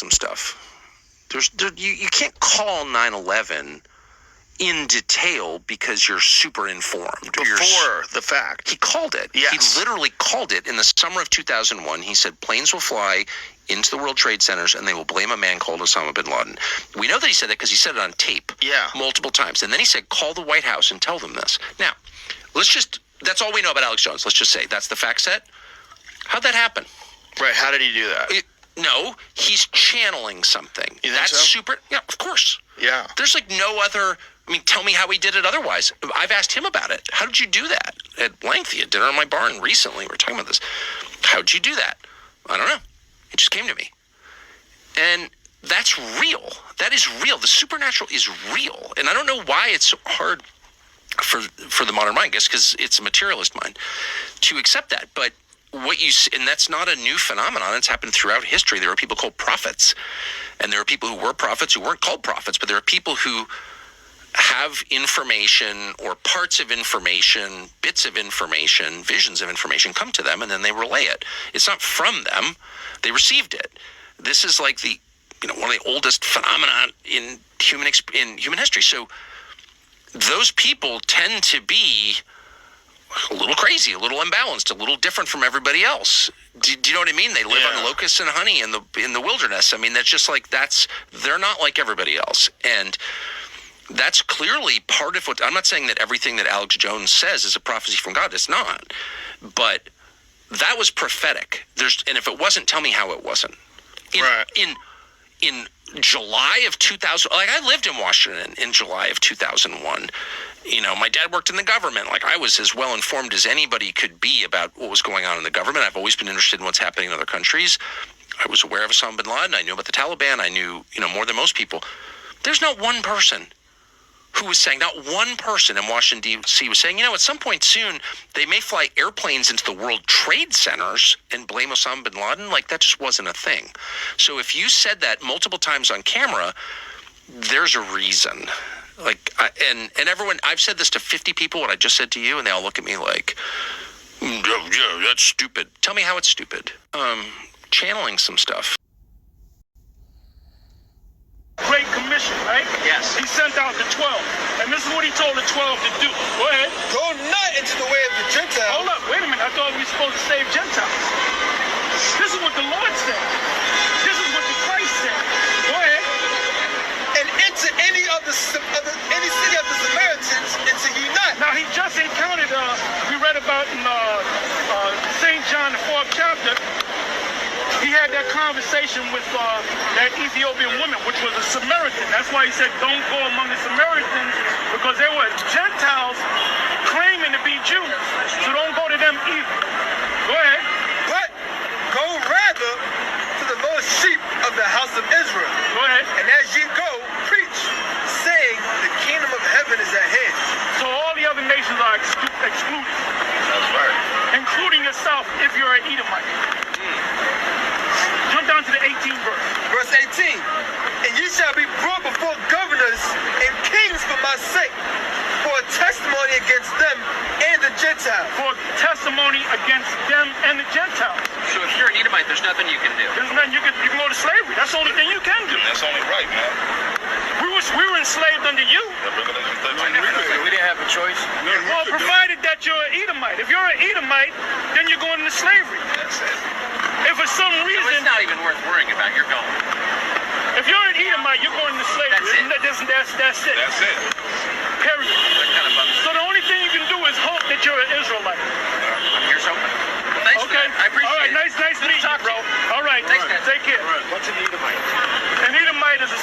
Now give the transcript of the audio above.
some stuff. You can't call 9/11 in detail because you're super informed. Before the fact. He called it. Yes. He literally called it in the summer of 2001. He said planes will fly into the World Trade Centers and they will blame a man called Osama bin Laden. We know that he said that because he said it on tape multiple times. And then he said, call the White House and tell them this. Now, that's all we know about Alex Jones. Let's just say that's the fact set. How'd that happen? Right, how did he do that? No, he's channeling something. You think That's so? super. Yeah, of course. Yeah. There's like no other. I mean, tell me how he did it otherwise. I've asked him about it. How did you do that? At length, at dinner in my barn recently, we were talking about this. How'd you do that? I don't know. It just came to me. And that's real. That is real. The supernatural is real. And I don't know why it's so hard for the modern mind, I guess, because it's a materialist mind, to accept that. But and that's not a new phenomenon. It's happened throughout history. There are people called prophets, and there are people who were prophets who weren't called prophets, but there are people who have information or parts of information, bits of information, visions of information come to them, and then they relay it. It's not from them. They received it. This is like one of the oldest phenomena in human history. So those people tend to be a little crazy, a little imbalanced, a little different from everybody else. Do you know what I mean? They live on locusts and honey in the wilderness. I mean, that's just like they're not like everybody else. And that's clearly part of what, I'm not saying that everything that Alex Jones says is a prophecy from God. It's not. But that was prophetic. And if it wasn't, tell me how it wasn't. In July of 2000, like I lived in Washington in July of 2001. My dad worked in the government. Like I was as well informed as anybody could be about what was going on in the government. I've always been interested in what's happening in other countries. I was aware of Osama bin Laden. I knew about the Taliban. I knew, more than most people. There's not one person who was saying, not one person in Washington, D.C. was saying, at some point soon, they may fly airplanes into the World Trade Centers and blame Osama bin Laden. Like, that just wasn't a thing. So if you said that multiple times on camera, there's a reason. Like, and everyone, I've said this to 50 people, what I just said to you, and they all look at me like, yeah, that's stupid. Tell me how it's stupid. Channeling some stuff. Great Commission, right? Yes. He sent out the 12. And this is what he told the 12 to do. Go ahead. Go not into the way of the Gentiles. Hold up. Wait a minute. I thought we were supposed to save Gentiles. This is what the Lord said. This is what the Christ said. Go ahead. And into any city of the Samaritans, enter ye not. Now, he just encountered, we read about in St. John, the 4th chapter, he had that conversation with that Ethiopian woman, which was a Samaritan. That's why he said, don't go among the Samaritans, because they were Gentiles claiming to be Jews. So don't go to them either. Go ahead. But go rather to the lost sheep of the house of Israel. Go ahead. And as ye go, preach, saying, the kingdom of heaven is at hand. So all the other nations are excluded. That's right. Including yourself if you're an Edomite. Jump down to the 18th verse. Verse 18. And ye shall be brought before governors and kings for my sake, for a testimony against them and the Gentiles. For testimony against them and the Gentiles. So if you're an Edomite, there's nothing you can do. There's nothing you can go to slavery. That's the only thing you can do. That's only right, man. We were enslaved under you. We didn't have a choice. Well, provided that you're an Edomite. If you're an Edomite, then you're going into slavery. That's it. If for some So reason, it's not even worth worrying about. You're going. if you're an Edomite, you're going into slavery. That's it. That's it. That's it. Period. That kind of bums. So the only thing you can do is hope that you're an Israelite. Here's hoping. Well, thanks for Okay. that. I appreciate All right. it. Nice meeting you, talk to bro. you. All right. Thanks, man. Take care. What's an Edomite? An Edomite is a